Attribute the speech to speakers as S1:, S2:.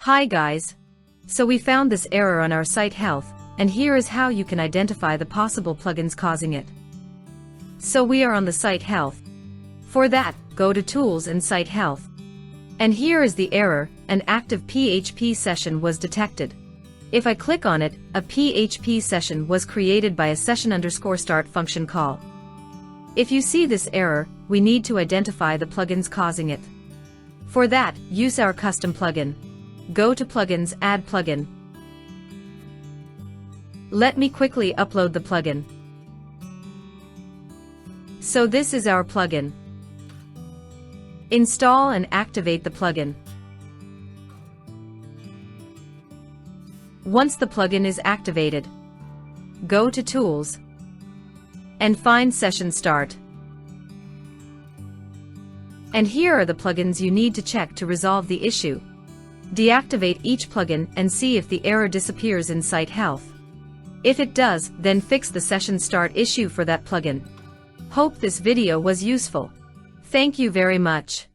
S1: Hi guys. So we found this error on our site health, and here is how you can identify the possible plugins causing it. So we are on the site health. For that, go to Tools and Site Health. And here is the error, an active PHP session was detected. If I click on it, a PHP session was created by a session_start function call. If you see this error, we need to identify the plugins causing it. For that, use our custom plugin. Go to Plugins, Add Plugin. Let me quickly upload the plugin. So this is our plugin. Install and activate the plugin. Once the plugin is activated, go to Tools and find Session Start. And here are the plugins you need to check to resolve the issue. Deactivate each plugin and see if the error disappears in Site Health. If it does, then fix the Session Start issue for that plugin. Hope this video was useful. Thank you very much.